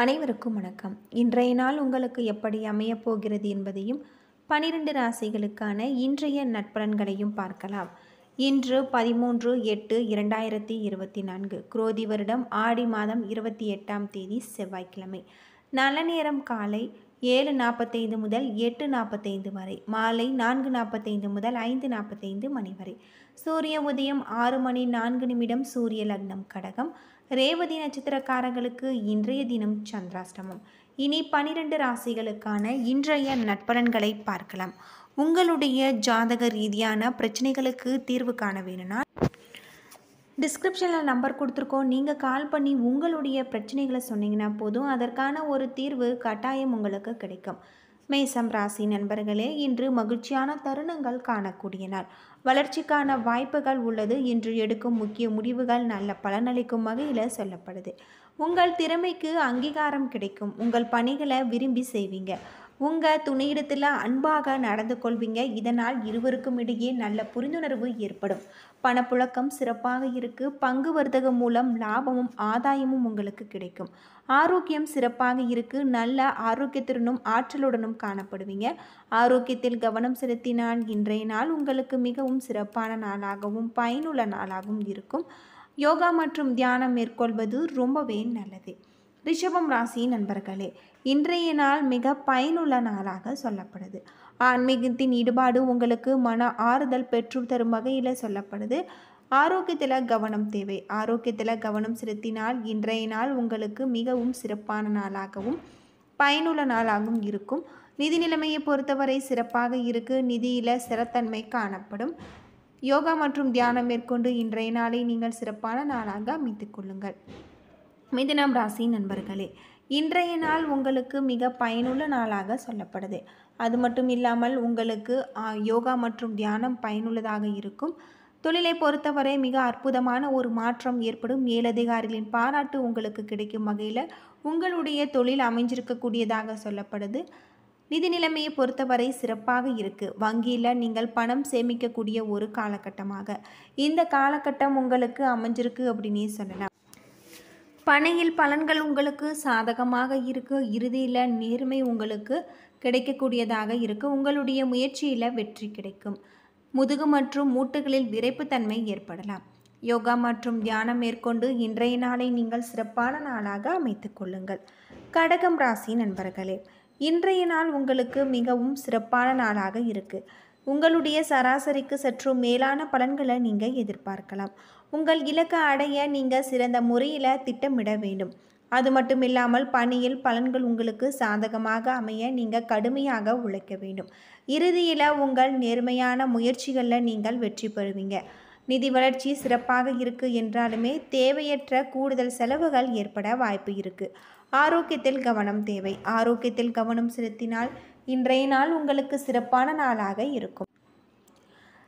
அனைவருக்கும் வணக்கம். இன்றைய நாள் உங்களுக்கு எப்படி அமையப் போகிறது என்பதையும் 12 ராசிகளுக்கான இன்றைய நட்பலன்களையும் பார்க்கலாம். இன்று 13/8/2024 குரோதி வருடம் ஆடி மாதம் 28ஆம் தேதி செவ்வாய்க்கிழமை. நல்ல நேரம் காலை 7:45 முதல் 8:45 வரை, மாலை 4:45 முதல் 5:45 மணி வரை. சூரிய உதயம் 6:04 சூரிய லக்னம் கடகம். ரேவதி நட்சத்திரக்காரர்களுக்கு இன்றைய தினம் சந்திராஷ்டமம். இனி 12 ராசிகளுக்கான இன்றைய நட்பலன்களை பார்க்கலாம். உங்களுடைய ஜாதக ரீதியான பிரச்சனைகளுக்கு தீர்வு காண வேணும்னா டிஸ்கிரிப்ஷனில் நம்பர் கொடுத்துருக்கோம். நீங்கள் கால் பண்ணி உங்களுடைய பிரச்சனைகளை சொன்னீங்கன்னா போதும், அதற்கான ஒரு தீர்வு கட்டாயம் உங்களுக்கு கிடைக்கும். மேசம் ராசி நண்பர்களே, இன்று மகிழ்ச்சியான தருணங்கள் காணக்கூடிய நாள். வளர்ச்சிக்கான வாய்ப்புகள் உள்ளது. இன்று எடுக்கும் முக்கிய முடிவுகள் நல்ல பலனளிக்கும் வகையில் சொல்லப்படுது. உங்கள் திறமைக்கு அங்கீகாரம் கிடைக்கும். உங்கள் பணிகளை விரும்பி செய்வீங்க. உங்கள் துணையிடத்தில் அன்பாக நடந்து கொள்வீங்க. இதனால் இருவருக்கும் இடையே நல்ல புரிந்துணர்வு ஏற்படும். பணப்புழக்கம் சிறப்பாக இருக்கு. பங்கு வர்த்தகம் மூலம் லாபமும் ஆதாயமும் உங்களுக்கு கிடைக்கும். ஆரோக்கியம் சிறப்பாக இருக்கு. நல்ல ஆரோக்கியத்துடனும் ஆற்றலுடனும் காணப்படுவீங்க. ஆரோக்கியத்தில் கவனம் செலுத்தினால் இன்றைய நாள் உங்களுக்கு மிகவும் சிறப்பான நாளாகவும் பயனுள்ள நாளாகவும் இருக்கும். யோகா மற்றும் தியானம் மேற்கொள்வது ரொம்பவே நல்லது. ரிஷபம் ராசி நண்பர்களே, இன்றைய நாள் மிக பயனுள்ள நாளாக சொல்லப்படுது. ஆன்மீகத்தின் ஈடுபாடு உங்களுக்கு மன ஆறுதல் பெற்று தரும் வகையில் சொல்லப்படுது. ஆரோக்கியத்தில் கவனம் தேவை. ஆரோக்கியத்தில் கவனம் செலுத்தினால் இன்றைய நாள் உங்களுக்கு மிகவும் சிறப்பான நாளாகவும் பயனுள்ள நாளாகவும் இருக்கும். நிதி நிலைமையை பொறுத்தவரை சிறப்பாக இருக்கு. நிதியில் ஸ்திரத்தன்மை காணப்படும். யோகா மற்றும் தியானம் மேற்கொண்டு இன்றைய நாளை நீங்கள் சிறப்பான நாளாக அமைத்துக் கொள்ளுங்கள். மிதுனம் ராசி நண்பர்களே, இன்றைய நாள் உங்களுக்கு மிக பயனுள்ள நாளாக சொல்லப்படுது. அது மட்டும் இல்லாமல் உங்களுக்கு யோகா மற்றும் தியானம் பயனுள்ளதாக இருக்கும். தொழிலை பொறுத்தவரை மிக அற்புதமான ஒரு மாற்றம் ஏற்படும். மேலதிகாரிகளின் பாராட்டு உங்களுக்கு கிடைக்கும் வகையில் உங்களுடைய தொழில் அமைஞ்சிருக்கக்கூடியதாக சொல்லப்படுது. நிதி நிலைமையை பொறுத்தவரை சிறப்பாக இருக்குது. வங்கியில் நீங்கள் பணம் சேமிக்கக்கூடிய ஒரு காலகட்டமாக இந்த காலகட்டம் உங்களுக்கு அமைஞ்சிருக்கு அப்படின்னே சொல்லலாம். பணியில் பலன்கள் உங்களுக்கு சாதகமாக இருக்குது. இறுதியில் நேர்மை உங்களுக்கு கிடைக்கக்கூடியதாக இருக்குது. உங்களுடைய முயற்சியில் வெற்றி கிடைக்கும். முதுகு மற்றும் மூட்டுகளில் விரைப்புத்தன்மை ஏற்படலாம். யோகா மற்றும் தியானம் மேற்கொண்டு இன்றைய நாளை நீங்கள் சிறப்பான நாளாக அமைத்து கொள்ளுங்கள். கடகம் ராசி நண்பர்களே, இன்றைய நாள் உங்களுக்கு மிகவும் சிறப்பான நாளாக இருக்குது. உங்களுடைய சராசரிக்கு சற்று மேலான பலன்களை நீங்கள் எதிர்பார்க்கலாம். உங்கள் இலக்கை அடைய நீங்கள் சிறந்த முறையில் திட்டமிட வேண்டும். அது மட்டும் இல்லாமல் பணியில் பலன்கள் உங்களுக்கு சாதகமாக அமைய நீங்கள் கடுமையாக உழைக்க வேண்டும். இறுதியில் உங்கள் நேர்மையான முயற்சிகளில் நீங்கள் வெற்றி பெறுவீங்க. நிதி வளர்ச்சி சிறப்பாக இருக்குது என்றாலுமே தேவையற்ற கூடுதல் செலவுகள் ஏற்பட வாய்ப்பு இருக்குது. ஆரோக்கியத்தில் கவனம் தேவை. ஆரோக்கியத்தில் கவனம் செலுத்தினால் இன்றைய நாள் உங்களுக்கு சிறப்பான நாளாக இருக்கும்.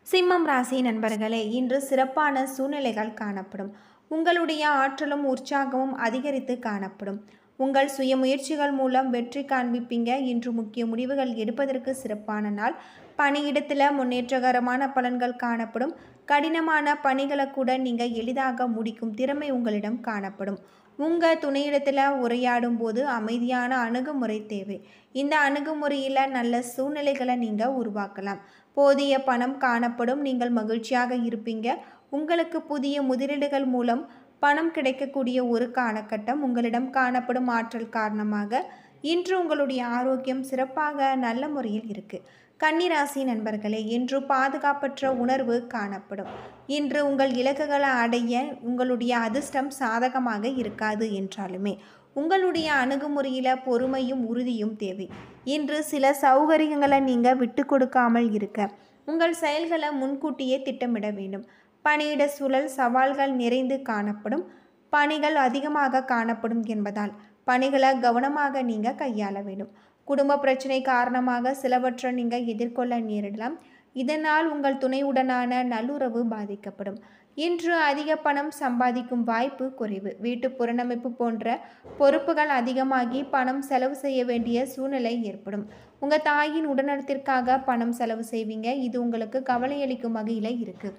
சிம்மம் ராசி நண்பர்களே, இன்று சிறப்பான சூழ்நிலைகள் காணப்படும். உங்களுடைய ஆற்றலும் உற்சாகமும் அதிகரித்து காணப்படும். உங்கள் சுய முயற்சிகள் மூலம் வெற்றி காண்பிப்பீங்க. இன்று முக்கிய முடிவுகள் எடுப்பதற்கு சிறப்பான நாள். பணியிடத்தில் முன்னேற்றகரமான பலன்கள் காணப்படும். கடினமான பணிகளை கூட நீங்கள் எளிதாக முடிக்கும் திறமை உங்களிடம் காணப்படும். உங்கள் துணையிடத்தில் உரையாடும் போது அமைதியான அணுகுமுறை தேவை. இந்த அணுகுமுறையில் நல்ல சூழ்நிலைகளை நீங்கள் உருவாக்கலாம். போதிய பணம் காணப்படும். நீங்கள் மகிழ்ச்சியாக இருப்பீங்க. உங்களுக்கு புதிய முதலீடுகள் மூலம் பணம் கிடைக்கக்கூடிய ஒரு காலகட்டம் உங்களிடம் காணப்படும். ஆற்றல் காரணமாக இன்று உங்களுடைய ஆரோக்கியம் சிறப்பாக நல்ல முறையில் இருக்குது. கன்னிராசி நண்பர்களே, இன்று பாதுகாப்பற்ற உணர்வு காணப்படும். இன்று உங்கள் இலக்குகளை அடைய உங்களுடைய அதிர்ஷ்டம் சாதகமாக இருக்காது என்றாலுமே உங்களுடைய அணுகுமுறையில் பொறுமையும் உறுதியும் தேவை. இன்று சில சௌகரியங்களை நீங்கள் விட்டு கொடுக்காமல் இருக்க உங்கள் செயல்களை முன்கூட்டியே திட்டமிட வேண்டும். பணியிட சூழல் சவால்கள் நிறைந்து காணப்படும். பணிகள் அதிகமாக காணப்படும் என்பதால் பணிகளை கவனமாக நீங்கள் கையாள வேண்டும். குடும்ப பிரச்சனை காரணமாக சிலவற்றை நீங்கள் எதிர்கொள்ள நேரிடலாம். இதனால் உங்கள் துணையுடனான நல்லுறவு பாதிக்கப்படும். இன்று அதிக பணம் சம்பாதிக்கும் வாய்ப்பு குறைவு. வீட்டு புறணமைப்பு போன்ற பொறுப்புகள் அதிகமாகி பணம் செலவு செய்ய வேண்டிய சூழ்நிலை ஏற்படும். உங்கள் தாயின் உடல்நலத்திற்காக பணம் செலவு செய்வீங்க. இது உங்களுக்கு கவலையளிக்கும் வகையில் இருக்குது.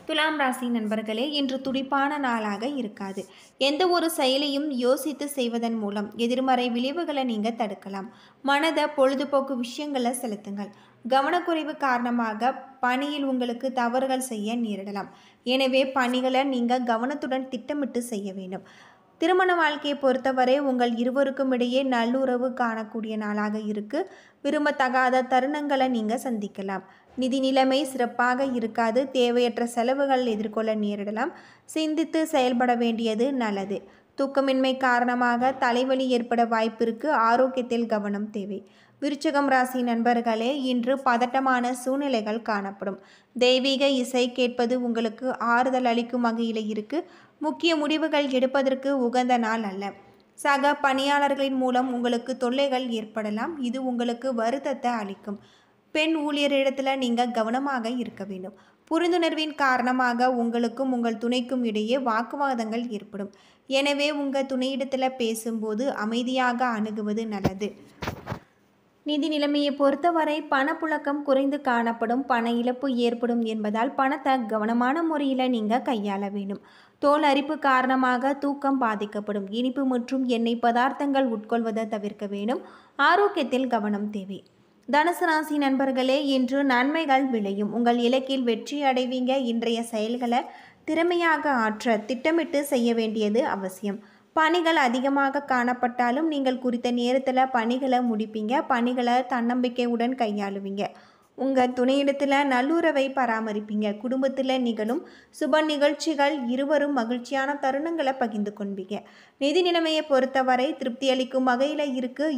துலாம் ராசி நண்பர்களே, இன்று துடிப்பான நாளாக இருக்காது. எந்த ஒரு செயலையும் யோசித்து செய்வதன் மூலம் எதிர்மறை விளைவுகளை நீங்கள் தடுக்கலாம். மனதை பொழுதுபோக்கு விஷயங்களை செலுத்துங்கள். கவனக்குறைவு காரணமாக பணியில் உங்களுக்கு தவறுகள் செய்ய நேரிடலாம். எனவே பணிகளை நீங்கள் கவனத்துடன் திட்டமிட்டு செய்ய வேண்டும். திருமண வாழ்க்கையை பொறுத்தவரை உங்கள் இருவருக்கும் இடையே நல்லுறவு காணக்கூடிய நாளாக இருக்கு. விரும்பத்தகாத தருணங்களை நீங்கள் சந்திக்கலாம். நிதி நிலைமை சிறப்பாக இருக்காது. தேவையற்ற செலவுகள் எதிர்கொள்ள நேரிடலாம். சிந்தித்து செயல்பட வேண்டியது நல்லது. தூக்கமின்மை காரணமாக தலைவலி ஏற்பட வாய்ப்பிருக்கு. ஆரோக்கியத்தில் கவனம் தேவை. விருச்சிகம் ராசி நண்பர்களே, இன்று பதட்டமான சூழ்நிலைகள் காணப்படும். தெய்வீக இசை கேட்பது உங்களுக்கு ஆறுதல் அளிக்கும் வகையில் இருக்கு. முக்கிய முடிவுகள் எடுப்பதற்கு உகந்த நாள் அல்ல. சக பணியாளர்களின் மூலம் உங்களுக்கு தொல்லைகள் ஏற்படலாம். இது உங்களுக்கு வருத்தத்தை அளிக்கும். பெண் ஊழியரிடத்தில் நீங்கள் கவனமாக இருக்க வேண்டும். புரிந்துணர்வின் காரணமாக உங்களுக்கும் உங்கள் துணைக்கும் இடையே வாக்குவாதங்கள் ஏற்படும். எனவே உங்கள் துணையிடத்தில் பேசும்போது அமைதியாக அணுகுவது நல்லது. நிதி நிலைமையை பொறுத்தவரை பணப்புழக்கம் குறைந்து காணப்படும். பண இழப்பு ஏற்படும் என்பதால் பணத்தை கவனமான முறையில் நீங்கள் கையாள வேண்டும். தோல் அரிப்பு காரணமாக தூக்கம் பாதிக்கப்படும். இனிப்பு மற்றும் எண்ணெய் பதார்த்தங்கள் உட்கொள்வதை தவிர்க்க வேண்டும். ஆரோக்கியத்தில் கவனம் தேவை. தனுசு ராசி நண்பர்களே, இன்று நன்மைகள் விளையும். உங்கள் இலக்கில் வெற்றி அடைவீங்க. இன்றைய செயல்களை திறமையாக ஆற்ற திட்டமிட்டு செய்ய வேண்டியது அவசியம். பணிகள் அதிகமாக காணப்பட்டாலும் நீங்கள் குறித்த நேரத்தில் பணிகளை முடிப்பீங்க. பணிகளை தன்னம்பிக்கையுடன் கையாளுவீங்க. உங்கள் துணையிடத்தில் நல்லுறவை பராமரிப்பீங்க. குடும்பத்தில் நிகழும் சுப நிகழ்ச்சிகள் இருவரும் மகிழ்ச்சியான தருணங்களை பகிர்ந்து கொள்வீங்க. நிதி நிலைமையை பொறுத்தவரை திருப்தி அளிக்கும் வகையில்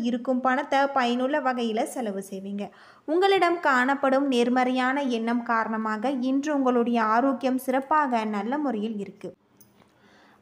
இருக்கும் பணத்தை பயனுள்ள வகையில் செலவு செய்வீங்க. உங்களிடம் காணப்படும் நேர்மறையான எண்ணம் காரணமாக இன்று உங்களுடைய ஆரோக்கியம் சிறப்பாக நல்ல முறையில் இருக்குது.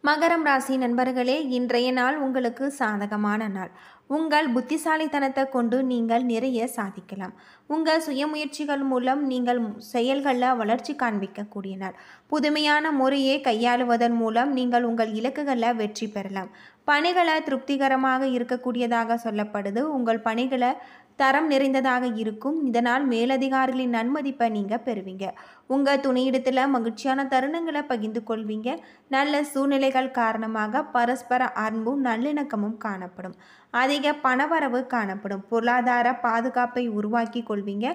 மகரம் ராசி நண்பர்களே, இன்றைய நாள் உங்களுக்கு சாதகமான நாள். உங்கள் புத்திசாலித்தனத்தை கொண்டு நீங்கள் நிறைய சாதிக்கலாம். உங்கள் சுயமுயற்சிகள் மூலம் நீங்கள் செயல்களில் வளர்ச்சி காண்பிக்கக்கூடிய நாள். புதுமையான முறையை கையாளுவதன் மூலம் நீங்கள் உங்கள் இலக்குகளில் வெற்றி பெறலாம். பணிகளை திருப்திகரமாக இருக்கக்கூடியதாக சொல்லப்படுது. உங்கள் பணிகளை தரம் நிறைந்ததாக இருக்கும். இதனால் மேலதிகாரிகளின் நன்மதிப்பை நீங்கள் பெறுவீங்க. உங்கள் துணையிடத்தில் மகிழ்ச்சியான தருணங்களை பகிர்ந்து கொள்வீங்க. நல்ல சூழ்நிலைகள் காரணமாக பரஸ்பர அன்பும் நல்லிணக்கமும் காணப்படும். அதிக பணவரவு காணப்படும். பொருளாதார பாதுகாப்பை உருவாக்கி கொள்வீங்க.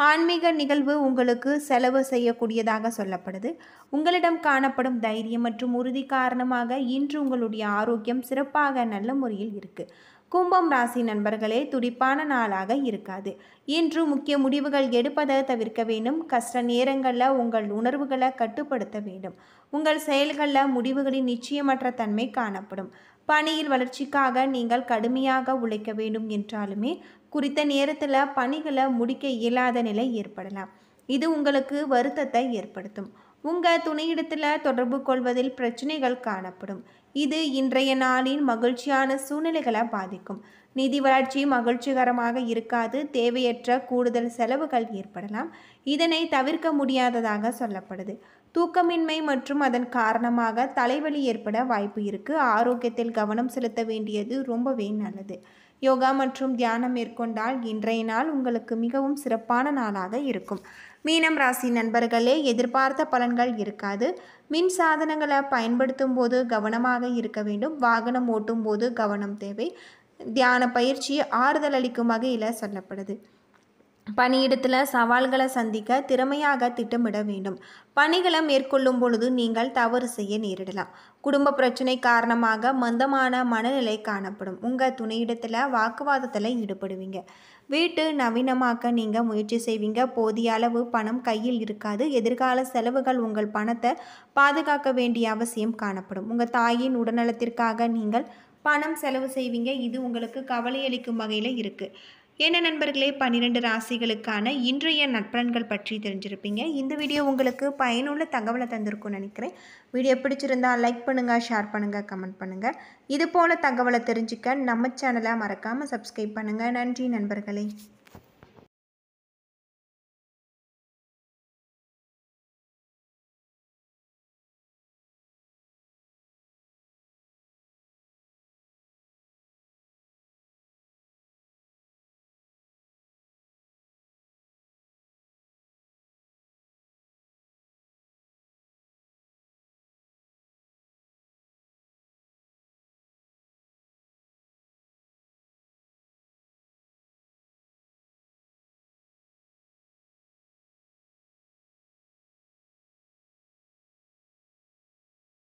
ஆன்மீக நிகழ்வு உங்களுக்கு செலவு செய்யக்கூடியதாக சொல்லப்படுது. உங்களிடம் காணப்படும் தைரியம் மற்றும் உறுதி காரணமாக இன்று உங்களுடைய ஆரோக்கியம் சிறப்பாக நல்ல முறையில் இருக்குது. கும்பம் ராசி நண்பர்களே, துடிப்பான நாளாக இருக்காது. இன்று முக்கிய முடிவுகள் எடுப்பதை தவிர்க்க வேண்டும். கஷ்ட நேரங்களில் உங்கள் உணர்வுகளை கட்டுப்படுத்த வேண்டும். உங்கள் செயல்களில் முடிவுகளின் நிச்சயமற்ற தன்மை காணப்படும். பணியில் வளர்ச்சிக்காக நீங்கள் கடுமையாக உழைக்க வேண்டும் என்றாலுமே குறித்த நேரத்தில் பணிகளை முடிக்க இயலாத நிலை ஏற்படலாம். இது உங்களுக்கு வருத்தத்தை ஏற்படுத்தும். உங்கள் துணையிடத்தில் தொடர்பு கொள்வதில் பிரச்சனைகள் காணப்படும். இது இன்றைய நாளின் மகிழ்ச்சியான சூழ்நிலைகளை பாதிக்கும். நிதி வளர்ச்சி மகிழ்ச்சிகரமாக இருக்காது. தேவையற்ற கூடுதல் செலவுகள் ஏற்படலாம். இதனை தவிர்க்க முடியாததாக சொல்லப்படுது. தூக்கமின்மை மற்றும் அதன் காரணமாக தலைவலி ஏற்பட வாய்ப்பு இருக்குது. ஆரோக்கியத்தில் கவனம் செலுத்த வேண்டியது ரொம்பவே நல்லது. யோகா மற்றும் தியானம் மேற்கொண்டால் இன்றைய நாள் உங்களுக்கு மிகவும் சிறப்பான நாளாக இருக்கும். மீனம் ராசி நண்பர்களே, எதிர்பார்த்த பலன்கள் இருக்காது. மின் சாதனங்களை பயன்படுத்தும் போது கவனமாக இருக்க வேண்டும். வாகனம் ஓட்டும் போது கவனம் தேவை. தியான பயிற்சி ஆறுதல் அளிக்கும் வகையில் சொல்லப்படுது. பணியிடத்தில் சவால்களை சந்திக்க திறமையாக திட்டமிட வேண்டும். பணிகளை மேற்கொள்ளும் பொழுது நீங்கள் தவறு செய்ய நேரிடலாம். குடும்ப பிரச்சனை காரணமாக மந்தமான மனநிலை காணப்படும். உங்கள் துணையிடத்தில் வாக்குவாதத்தில் ஈடுபடுவீங்க. வீட்டு நவீனமாக்க நீங்கள் முயற்சி செய்வீங்க. போதிய அளவு பணம் கையில் இருக்காது. எதிர்கால செலவுகள் உங்கள் பணத்தை பாதுகாக்க வேண்டிய அவசியம் காணப்படும். உங்கள் தாயின் உடல்நலத்திற்காக நீங்கள் பணம் செலவு செய்வீங்க. இது உங்களுக்கு கவலை அளிக்கும் வகையில் இருக்குது. என்ன நண்பர்களே, 12 ராசிகளுக்கான இன்றைய நற்பலன்கள் பற்றி தெரிஞ்சிருப்பீங்க. இந்த வீடியோ உங்களுக்கு பயனுள்ள தகவலை தந்திருக்கும்னு நினைக்கிறேன். வீடியோ பிடிச்சிருந்தால் லைக் பண்ணுங்கள், ஷேர் பண்ணுங்கள், கமெண்ட் பண்ணுங்கள். இது போல தகவலை தெரிஞ்சுக்க நம்ம சேனலை மறக்காமல் சப்ஸ்கிரைப் பண்ணுங்கள். நன்றி நண்பர்களே.